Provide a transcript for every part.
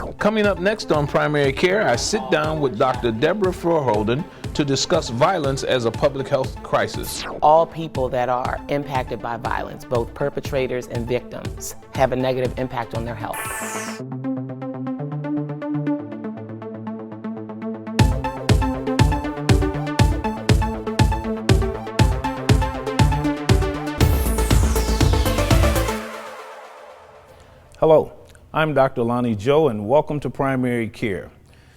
Coming up next on Primary Care, I sit down with Dr. Debra Furr-Holden to discuss violence as a public health crisis. All people that are impacted by violence, both perpetrators and victims, have a negative impact on their health. Hello, I'm Dr. Lonnie Joe, and welcome to Primary Care.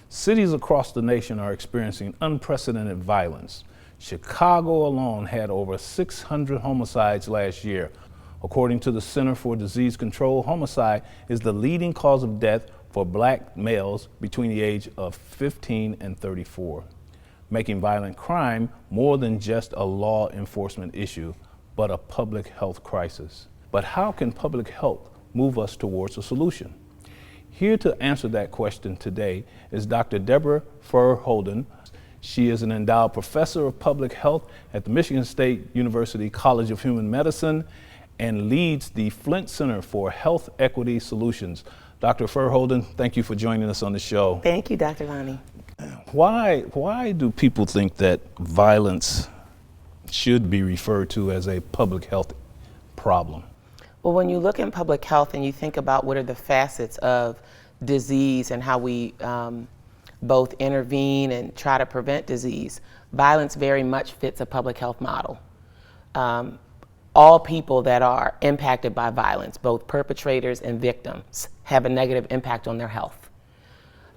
Cities across the nation are experiencing unprecedented violence. Chicago alone had over 600 homicides last year. According to the Center for Disease Control, homicide is the leading cause of death for black males between the age of 15 and 34, making violent crime more than just a law enforcement issue, but a public health crisis. But how can public health move us towards a solution? Here to answer that question today is Dr. Debra Furr-Holden. She is an endowed professor of public health at the Michigan State University College of Human Medicine and leads the Flint Center for Health Equity Solutions. Dr. Furr-Holden, thank you for joining us on the show. Thank you, Dr. Lonnie. Why do people think that violence should be referred to as a public health problem? Well, when you look in public health and you think about what are the facets of disease and how we both intervene and try to prevent disease, violence very much fits a public health model. All people that are impacted by violence, both perpetrators and victims, have a negative impact on their health.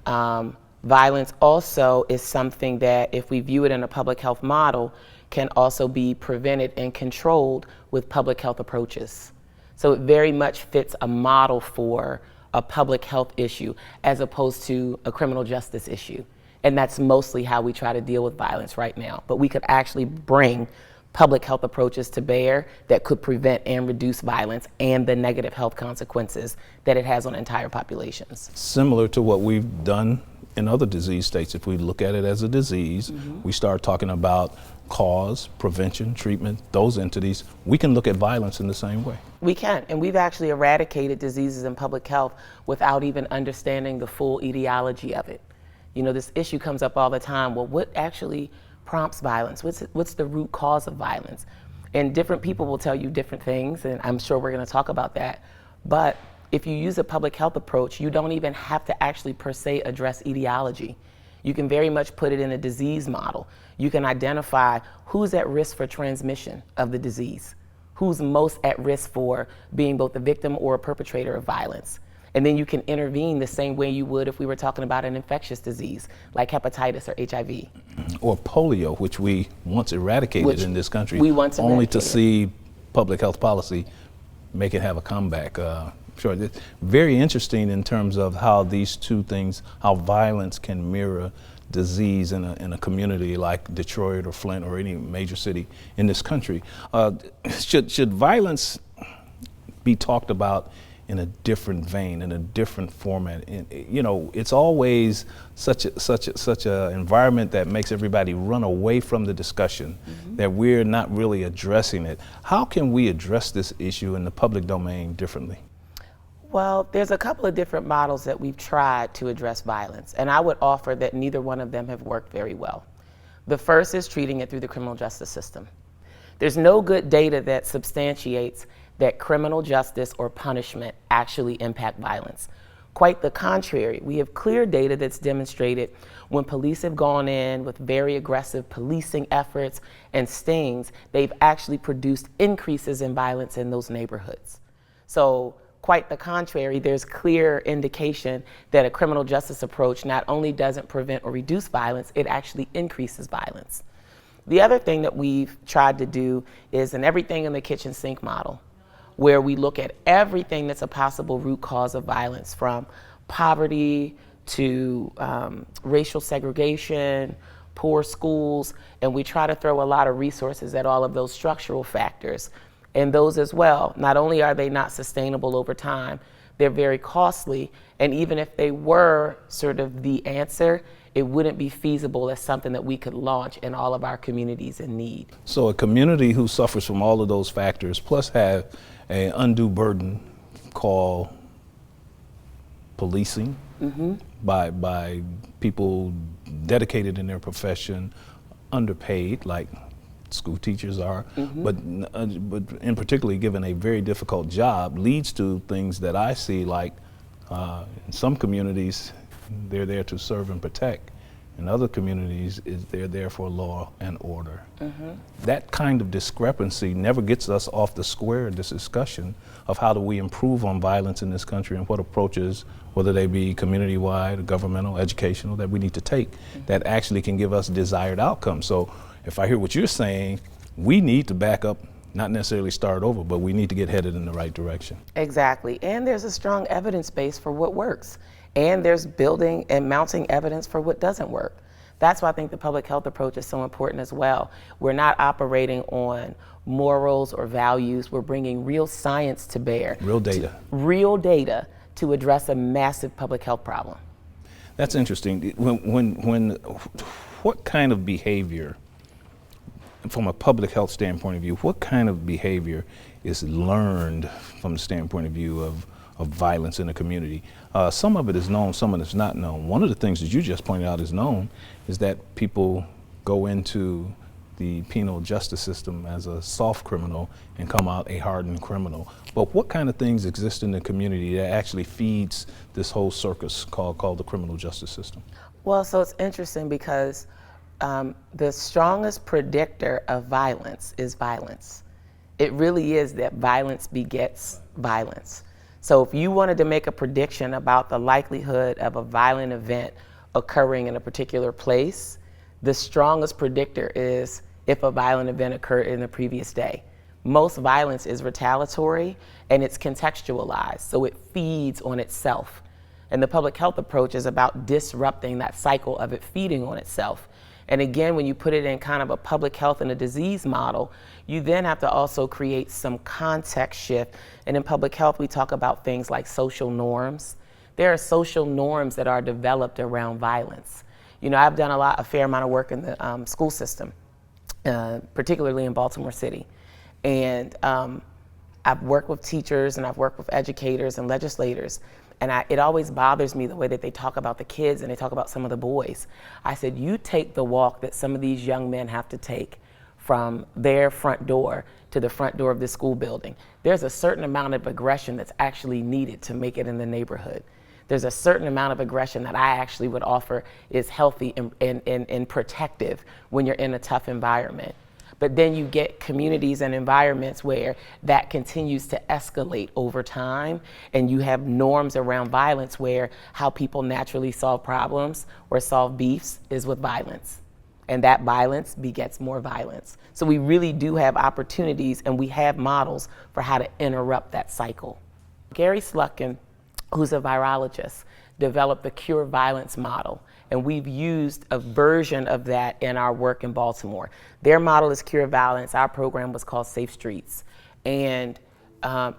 Violence also is something that, if we view it in a public health model, can also be prevented and controlled with public health approaches. So it very much fits a model for a public health issue as opposed to a criminal justice issue. And that's mostly how we try to deal with violence right now. But we could actually bring public health approaches to bear that could prevent and reduce violence and the negative health consequences that it has on entire populations. Similar to what we've done in other disease states. If we look at it as a disease, we start talking about cause, prevention, treatment, those entities. We can look at violence in the same way. We can, and we've actually eradicated diseases in public health without even understanding the full etiology of it. You know, this issue comes up all the time. Well, what actually prompts violence? What's the root cause of violence? And different people will tell you different things, and I'm sure we're going to talk about that. But if you use a public health approach, you don't even have to actually per se address etiology. You can very much put it in a disease model. You can identify who's at risk for transmission of the disease, who's most at risk for being both a victim or a perpetrator of violence. And then you can intervene the same way you would if we were talking about an infectious disease like hepatitis or HIV. Or polio, which we once eradicated in this country, only to see public health policy make it have a comeback. Sure, it's very interesting in terms of how these two things, how violence can mirror disease in a community like Detroit or Flint or any major city in this country. Should violence be talked about in a different vein, in a different format? You know, it's always such a environment that makes everybody run away from the discussion, that we're not really addressing it. How can we address this issue in the public domain differently? Well, there's a couple of different models that we've tried to address violence, and I would offer that neither one of them have worked very well. The first is treating it through the criminal justice system. There's no good data that substantiates that criminal justice or punishment actually impact violence. Quite the contrary, we have clear data that's demonstrated when police have gone in with very aggressive policing efforts and stings, they've actually produced increases in violence in those neighborhoods. So, quite the contrary, there's clear indication that a criminal justice approach not only doesn't prevent or reduce violence, it actually increases violence. The other thing that we've tried to do is an everything in the kitchen sink model, where we look at everything that's a possible root cause of violence, from poverty to racial segregation, poor schools, and we try to throw a lot of resources at all of those structural factors. And those as well, not only are they not sustainable over time, they're very costly, and even if they were sort of the answer, it wouldn't be feasible as something that we could launch in all of our communities in need. So a community who suffers from all of those factors, plus have an undue burden called policing by people dedicated in their profession, underpaid like school teachers are, but in particularly given a very difficult job, leads to things that I see like in some communities they're there to serve and protect. In other communities, they're there for law and order. That kind of discrepancy never gets us off the square in this discussion of how do we improve on violence in this country and what approaches, whether they be community-wide, governmental, educational, that we need to take that actually can give us desired outcomes. So if I hear what you're saying, we need to back up, not necessarily start over, but we need to get headed in the right direction. Exactly, and there's a strong evidence base for what works. And there's building and mounting evidence for what doesn't work. That's why I think the public health approach is so important as well. We're not operating on morals or values. We're bringing real science to bear. Real data. Real data to address a massive public health problem. That's interesting. What kind of behavior, from a public health standpoint of view, what kind of behavior is learned from the standpoint of view of violence in the community? Some of it is known, some of it is not known. One of the things that you just pointed out is known is that people go into the penal justice system as a soft criminal and come out a hardened criminal. But what kind of things exist in the community that actually feeds this whole circus called the criminal justice system? Well, so it's interesting because the strongest predictor of violence is violence. It really is that violence begets violence. So if you wanted to make a prediction about the likelihood of a violent event occurring in a particular place, the strongest predictor is if a violent event occurred in the previous day. Most violence is retaliatory and it's contextualized, so it feeds on itself. And the public health approach is about disrupting that cycle of it feeding on itself. And again, when you put it in kind of a public health and a disease model, you then have to also create some context shift. And in public health, we talk about things like social norms. There are social norms that are developed around violence. You know, I've done a fair amount of work in the school system, particularly in Baltimore City. And I've worked with teachers and I've worked with educators and legislators. And it always bothers me the way that they talk about the kids and they talk about some of the boys. I said, you take the walk that some of these young men have to take from their front door to the front door of the school building. There's a certain amount of aggression that's actually needed to make it in the neighborhood. There's a certain amount of aggression that I actually would offer is healthy and protective when you're in a tough environment. But then you get communities and environments where that continues to escalate over time, and you have norms around violence where how people naturally solve problems or solve beefs is with violence. And that violence begets more violence. So we really do have opportunities and we have models for how to interrupt that cycle. Gary Slutkin, who's a virologist, developed the Cure Violence model. And we've used a version of that in our work in Baltimore. Their model is Cure Violence. Our program was called Safe Streets. And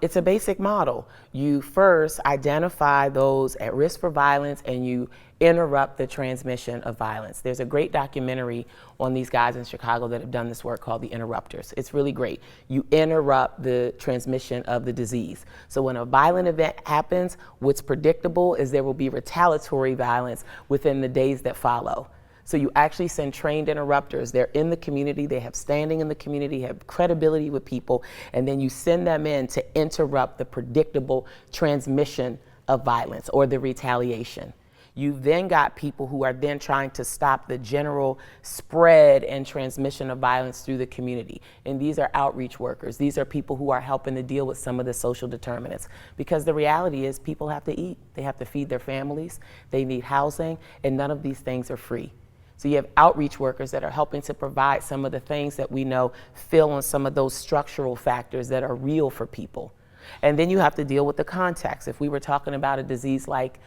it's a basic model. You first identify those at risk for violence and you interrupt the transmission of violence. There's a great documentary on these guys in Chicago that have done this work called The Interrupters. It's really great. You interrupt the transmission of the disease. So when a violent event happens, what's predictable is there will be retaliatory violence within the days that follow. So you actually send trained interrupters. They're in the community, they have standing in the community, have credibility with people, and then you send them in to interrupt the predictable transmission of violence or the retaliation. You've then got people who are then trying to stop the general spread and transmission of violence through the community. And these are outreach workers. These are people who are helping to deal with some of the social determinants. Because the reality is people have to eat. They have to feed their families. They need housing. And none of these things are free. So you have outreach workers that are helping to provide some of the things that we know fill on some of those structural factors that are real for people. And then you have to deal with the context. If we were talking about a disease like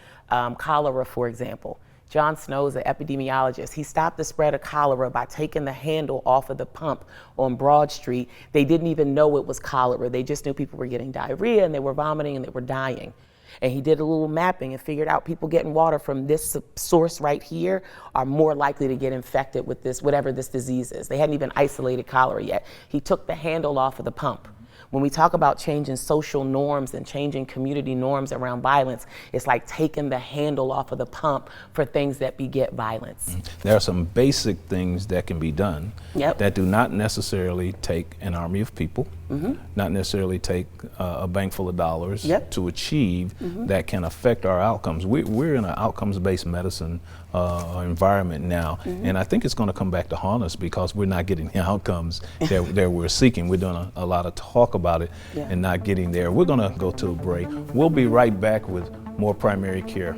cholera, for example, John Snow's an epidemiologist. He stopped the spread of cholera by taking the handle off of the pump on Broad Street. They didn't even know it was cholera. They just knew people were getting diarrhea and they were vomiting and they were dying. And he did a little mapping and figured out people getting water from this source right here are more likely to get infected with this, whatever this disease is. They hadn't even isolated cholera yet. He took the handle off of the pump. When we talk about changing social norms and changing community norms around violence, it's like taking the handle off of the pump for things that beget violence. There are some basic things that can be done that do not necessarily take an army of people, not necessarily take a bank full of dollars to achieve that can affect our outcomes. We're in an outcomes-based medicine environment now, and I think it's going to come back to haunt us because we're not getting the outcomes that we're seeking. We're doing a lot of talk about it and not getting there. We're going to go to a break. We'll be right back with more primary care.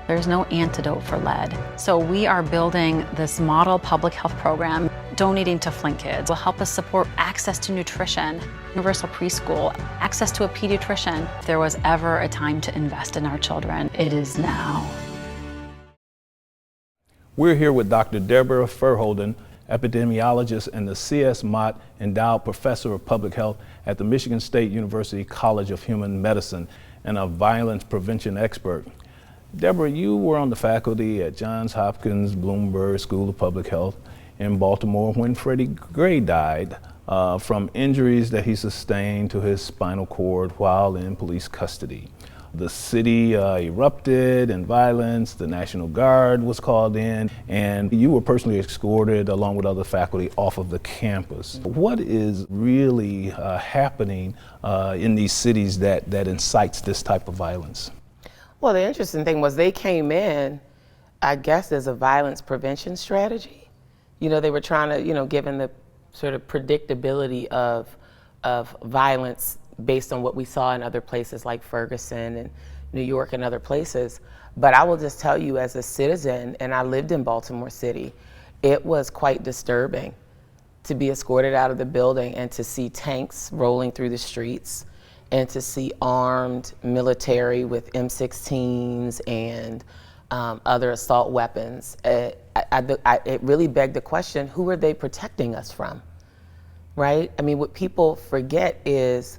There's no antidote for lead. So we are building this model public health program. Donating to Flint Kids will help us support access to nutrition, universal preschool, access to a pediatrician. If there was ever a time to invest in our children, it is now. We're here with Dr. Debra Furr-Holden, epidemiologist and the C.S. Mott Endowed Professor of Public Health at the Michigan State University College of Human Medicine and a violence prevention expert. Debra, you were on the faculty at Johns Hopkins Bloomberg School of Public Health in Baltimore when Freddie Gray died from injuries that he sustained to his spinal cord while in police custody. The city erupted in violence, the National Guard was called in, and you were personally escorted along with other faculty off of the campus. What is really happening in these cities that incites this type of violence? Well, the interesting thing was they came in, I guess, as a violence prevention strategy. You know, they were trying to, you know, given the sort of predictability of violence based on what we saw in other places like Ferguson and New York and other places. But I will just tell you as a citizen, and I lived in Baltimore City, it was quite disturbing to be escorted out of the building and to see tanks rolling through the streets and to see armed military with M16s and other assault weapons. It really begged the question, who are they protecting us from, right? I mean, what people forget is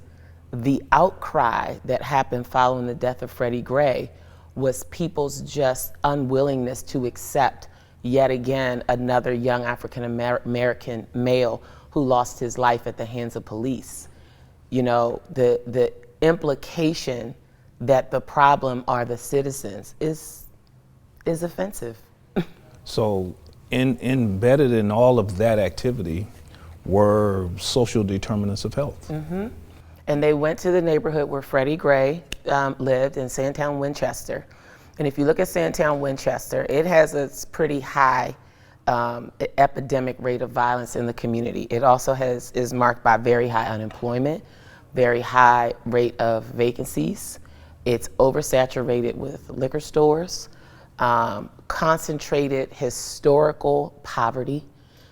the outcry that happened following the death of Freddie Gray was people's just unwillingness to accept yet again another young African American male who lost his life at the hands of police. You know, the implication that the problem are the citizens is offensive. So embedded in all of that activity were social determinants of health. And they went to the neighborhood where Freddie Gray lived in Sandtown, Winchester. And if you look at Sandtown, Winchester, it has a pretty high epidemic rate of violence in the community. It also is marked by very high unemployment, very high rate of vacancies. It's oversaturated with liquor stores, concentrated historical poverty.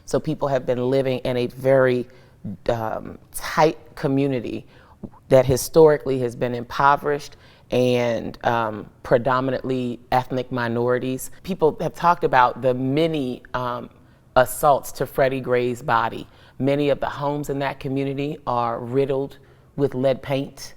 So people have been living in a very tight community that historically has been impoverished and predominantly ethnic minorities. People have talked about the many assaults to Freddie Gray's body. Many of the homes in that community are riddled with lead paint.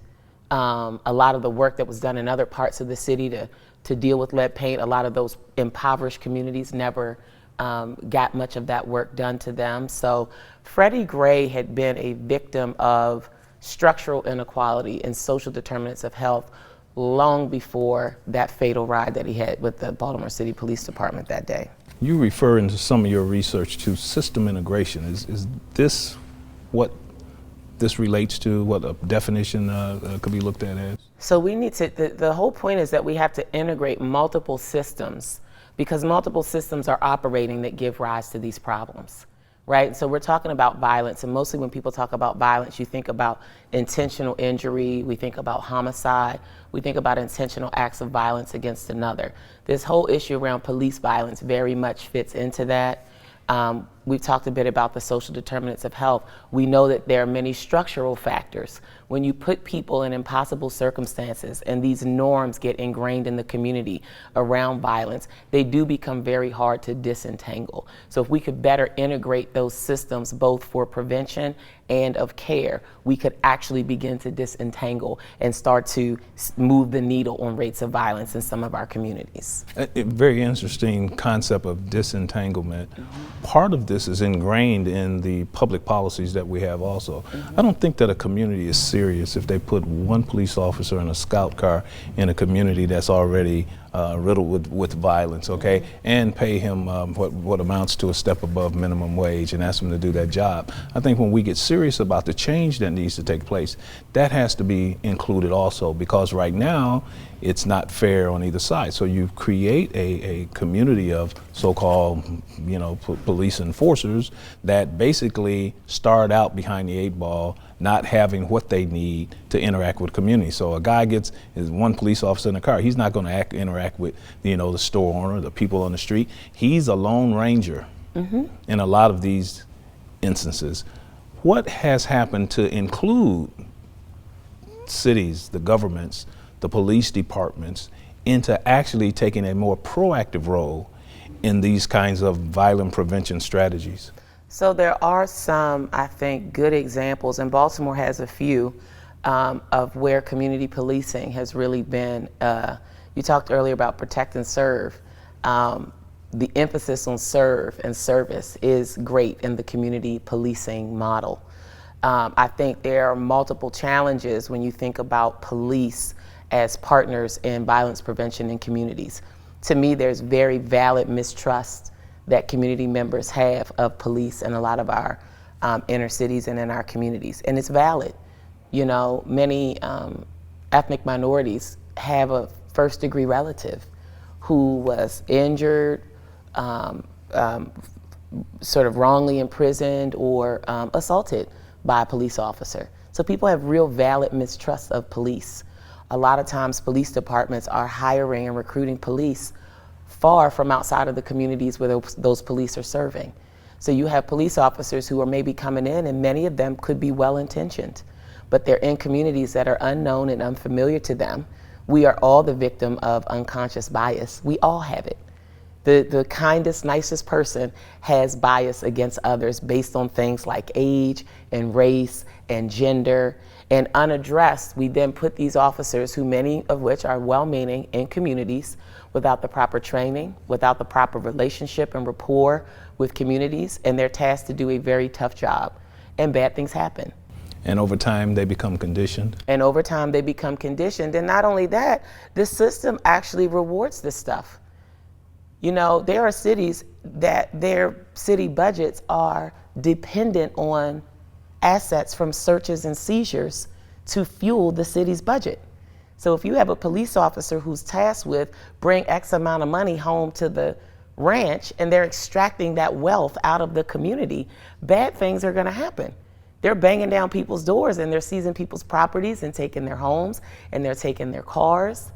A lot of the work that was done in other parts of the city to deal with lead paint, a lot of those impoverished communities never got much of that work done to them. So Freddie Gray had been a victim of structural inequality and social determinants of health long before that fatal ride that he had with the Baltimore City Police Department that day. You refer in some of your research to system integration. Is this what this relates to, what a definition could be looked at as? So we need to, the whole point is that we have to integrate multiple systems because multiple systems are operating that give rise to these problems, right? So we're talking about violence, and mostly when people talk about violence, you think about intentional injury, we think about homicide, we think about intentional acts of violence against another. This whole issue around police violence very much fits into that. We've talked a bit about the social determinants of health. We know that there are many structural factors. When you put people in impossible circumstances and these norms get ingrained in the community around violence, they do become very hard to disentangle. So if we could better integrate those systems both for prevention and of care, we could actually begin to disentangle and start to move the needle on rates of violence in some of our communities. A very interesting concept of disentanglement. Part of this is ingrained in the public policies that we have also. I don't think that a community is serious if they put one police officer in a scout car in a community that's already riddled with violence, okay, and pay him what amounts to a step above minimum wage and ask him to do that job. I think when we get serious about the change that needs to take place, that has to be included also, because right now it's not fair on either side. So you create a community of so-called, police enforcers that basically start out behind the 8 ball, not having what they need to interact with community. So a guy is one police officer in the car. He's not going to interact with, the store owner, the people on the street. He's a lone ranger in a lot of these instances. What has happened to include cities, the governments, the police departments into actually taking a more proactive role in these kinds of violent prevention strategies? So there are some, I think, good examples, and Baltimore has a few of where community policing has really been, you talked earlier about protect and serve. The emphasis on serve and service is great in the community policing model. I think there are multiple challenges when you think about police as partners in violence prevention in communities. To me, there's very valid mistrust that community members have of police in a lot of our inner cities and in our communities, and it's valid. Many ethnic minorities have a first-degree relative who was injured, sort of wrongly imprisoned or assaulted by a police officer. So people have real valid mistrust of police. A lot of times police departments are hiring and recruiting police far from outside of the communities where those police are serving. So you have police officers who are maybe coming in, and many of them could be well-intentioned, but they're in communities that are unknown and unfamiliar to them. We are all the victim of unconscious bias. We all have it. The kindest, nicest person has bias against others based on things like age and race and gender. And unaddressed, we then put these officers, who many of which are well-meaning, in communities without the proper training, without the proper relationship and rapport with communities, and they're tasked to do a very tough job. And bad things happen. And over time, they become conditioned. And over time, they become conditioned. And not only that, the system actually rewards this stuff. There are cities that their city budgets are dependent on assets from searches and seizures to fuel the city's budget. So if you have a police officer who's tasked with bring X amount of money home to the ranch, and they're extracting that wealth out of the community, bad things are going to happen. They're banging down people's doors, and they're seizing people's properties and taking their homes, and they're taking their cars.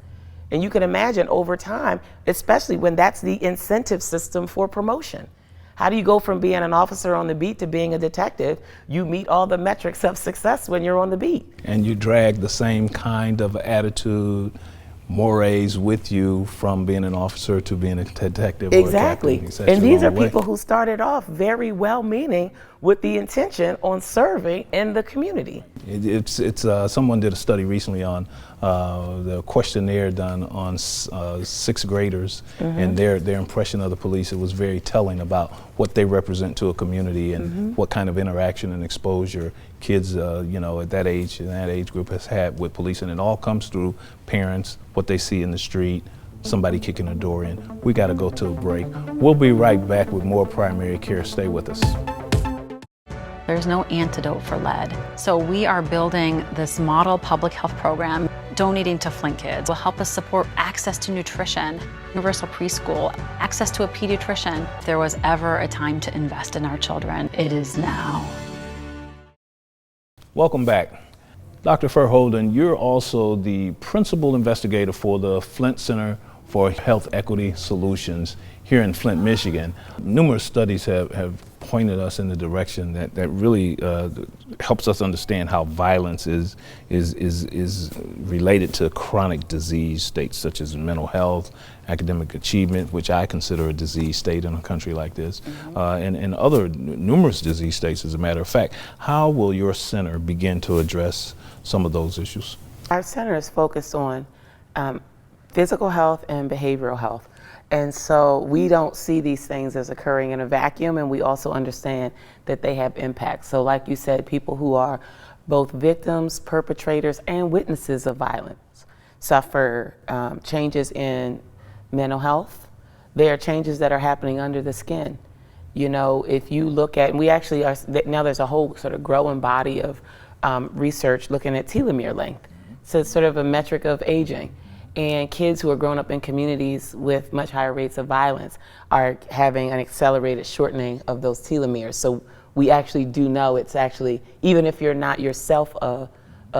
And you can imagine over time, especially when that's the incentive system for promotion. How do you go from being an officer on the beat to being a detective? You meet all the metrics of success when you're on the beat. And you drag the same kind of attitude, mores with you from being an officer to being a detective. Exactly. Or a captain. And these are people who started off very well-meaning with the intention on serving in the community. Someone did a study recently on the questionnaire done on 6th graders and their impression of the police. It was very telling about what they represent to a community and what kind of interaction and exposure kids, at that age, in that age group has had with police. And it all comes through parents, what they see in the street, somebody kicking a door in. We got to go to a break. We'll be right back with more Primary Care. Stay with us. There's no antidote for lead. So we are building this model public health program. Donating to Flint Kids will help us support access to nutrition, universal preschool, access to a pediatrician. If there was ever a time to invest in our children, it is now. Welcome back. Dr. Furr-Holden, you're also the principal investigator for the Flint Center for Health Equity Solutions here in Flint, Michigan. Numerous studies have pointed us in the direction that really helps us understand how violence is related to chronic disease states such as mental health, academic achievement, which I consider a disease state in a country like this, and other numerous disease states, as a matter of fact. How will your center begin to address some of those issues? Our center is focused on physical health and behavioral health. And so we don't see these things as occurring in a vacuum, and we also understand that they have impact. So like you said, people who are both victims, perpetrators, and witnesses of violence suffer changes in mental health. There are changes that are happening under the skin. You know, if you look at, and we actually are, now there's a whole sort of growing body of research looking at telomere length. So it's sort of a metric of aging. And kids who are growing up in communities with much higher rates of violence are having an accelerated shortening of those telomeres. So we actually do know it's actually, even if you're not yourself a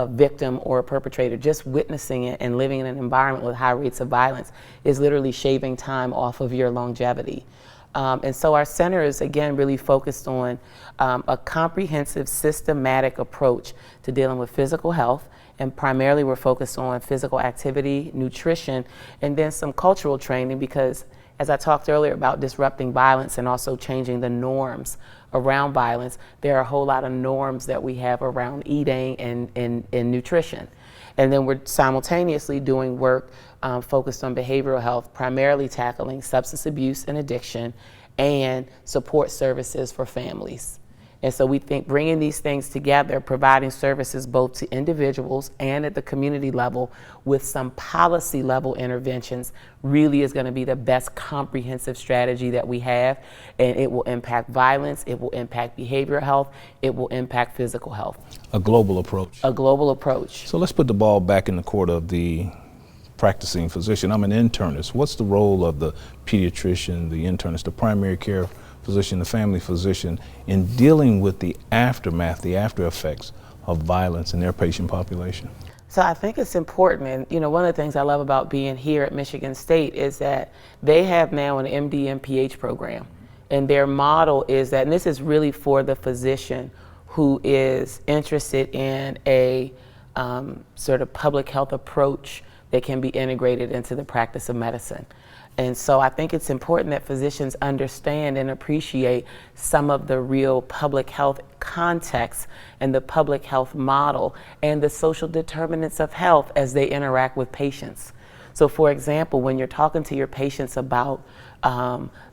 victim or a perpetrator, just witnessing it and living in an environment with high rates of violence is literally shaving time off of your longevity. And so our center is, again, really focused on a comprehensive, systematic approach to dealing with physical health. And primarily we're focused on physical activity, nutrition, and then some cultural training, because as I talked earlier about disrupting violence and also changing the norms around violence, there are a whole lot of norms that we have around eating and nutrition. And then we're simultaneously doing work focused on behavioral health, primarily tackling substance abuse and addiction and support services for families. And so we think bringing these things together, providing services both to individuals and at the community level with some policy level interventions really is going to be the best comprehensive strategy that we have. And it will impact violence, it will impact behavioral health, it will impact physical health. A global approach. A global approach. So let's put the ball back in the court of the practicing physician. I'm an internist. What's the role of the pediatrician, the internist, the primary care physician, the family physician in dealing with the aftermath, the after effects of violence in their patient population? So I think it's important, and you know, one of the things I love about being here at Michigan State is that they have now an MD MPH program, and their model is that, and this is really for the physician who is interested in a sort of public health approach that can be integrated into the practice of medicine. And so I think it's important that physicians understand and appreciate some of the real public health context and the public health model and the social determinants of health as they interact with patients. So for example, when you're talking to your patients about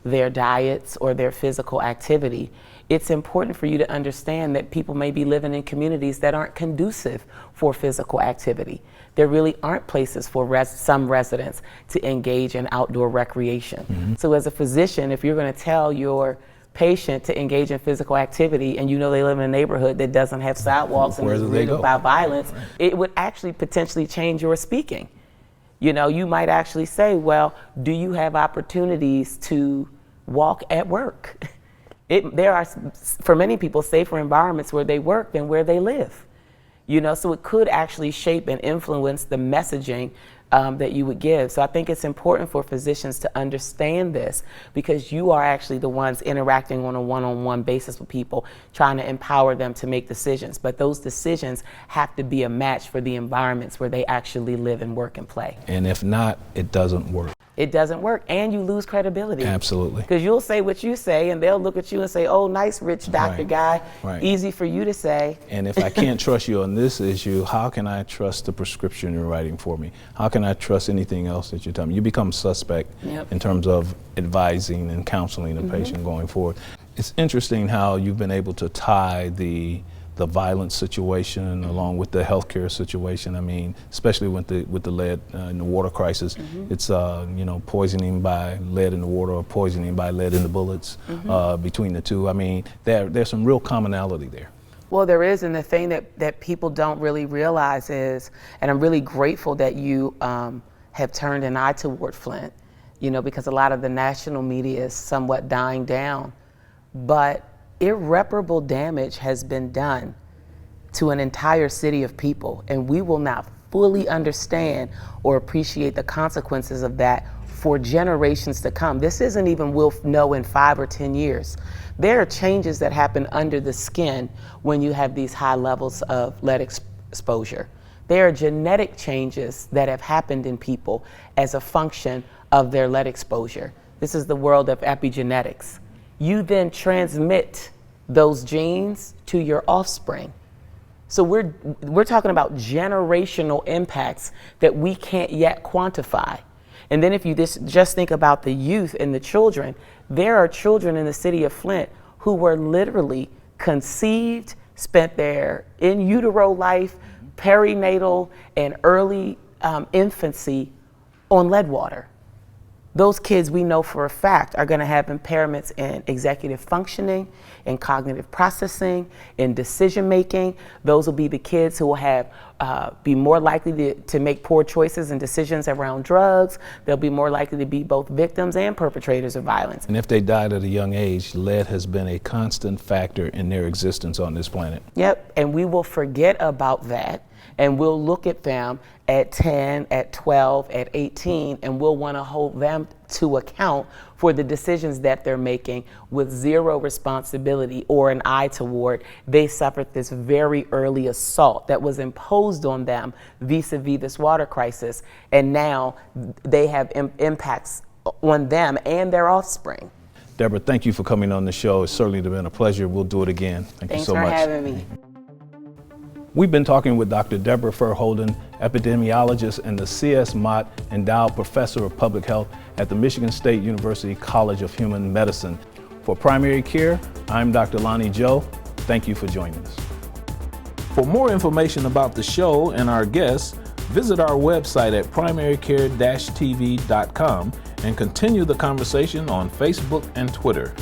their diets or their physical activity, it's important for you to understand that people may be living in communities that aren't conducive for physical activity. There really aren't places for some residents to engage in outdoor recreation. Mm-hmm. So as a physician, if you're going to tell your patient to engage in physical activity and you know they live in a neighborhood that doesn't have sidewalks and is riddled by violence, right, it would actually potentially change your speaking. You know, you might actually say, well, do you have opportunities to walk at work? There are, for many people, safer environments where they work than where they live. You know, so it could actually shape and influence the messaging that you would give. So I think it's important for physicians to understand this, because you are actually the ones interacting on a one-on-one basis with people, trying to empower them to make decisions. But those decisions have to be a match for the environments where they actually live and work and play. And if not, it doesn't work. It doesn't work, and you lose credibility. Absolutely. Because you'll say what you say, and they'll look at you and say, oh, nice rich doctor right, guy, right, easy for you to say. And if I can't trust you on this issue, how can I trust the prescription you're writing for me? How can I trust anything else that you're telling me? You become suspect in terms of advising and counseling the patient going forward. It's interesting how you've been able to tie the violence situation along with the healthcare situation. I mean, especially with the lead in the water crisis, it's you know, poisoning by lead in the water or poisoning by lead in the bullets between the two. I mean, there's some real commonality there. Well, there is, and the thing that people don't really realize is, and I'm really grateful that you have turned an eye toward Flint, you know, because a lot of the national media is somewhat dying down, but irreparable damage has been done to an entire city of people, and we will not fully understand or appreciate the consequences of that for generations to come. This isn't even we'll know in 5 or 10 years. There are changes that happen under the skin when you have these high levels of lead exposure. There are genetic changes that have happened in people as a function of their lead exposure. This is the world of epigenetics. You then transmit those genes to your offspring. So we're talking about generational impacts that we can't yet quantify. And then if you just think about the youth and the children, there are children in the city of Flint who were literally conceived, spent their in utero life, perinatal, and early infancy on lead water. Those kids, we know for a fact, are going to have impairments in executive functioning, in cognitive processing, in decision making. Those will be the kids who will have be more likely to make poor choices and decisions around drugs. They'll be more likely to be both victims and perpetrators of violence. And if they died at a young age, lead has been a constant factor in their existence on this planet. Yep, and we will forget about that, and we'll look at them at 10, at 12, at 18, and we'll want to hold them to account for the decisions that they're making with zero responsibility or an eye toward they suffered this very early assault that was imposed on them vis-a-vis this water crisis, and now they have impacts on them and their offspring. Debra, thank you for coming on the show. It's certainly been a pleasure. We'll do it again. Thank you so much. Thanks for having me. We've been talking with Dr. Debra Furr-Holden, epidemiologist and the C.S. Mott Endowed Professor of Public Health at the Michigan State University College of Human Medicine. For Primary Care, I'm Dr. Lonnie Joe. Thank you for joining us. For more information about the show and our guests, visit our website at primarycare-tv.com and continue the conversation on Facebook and Twitter.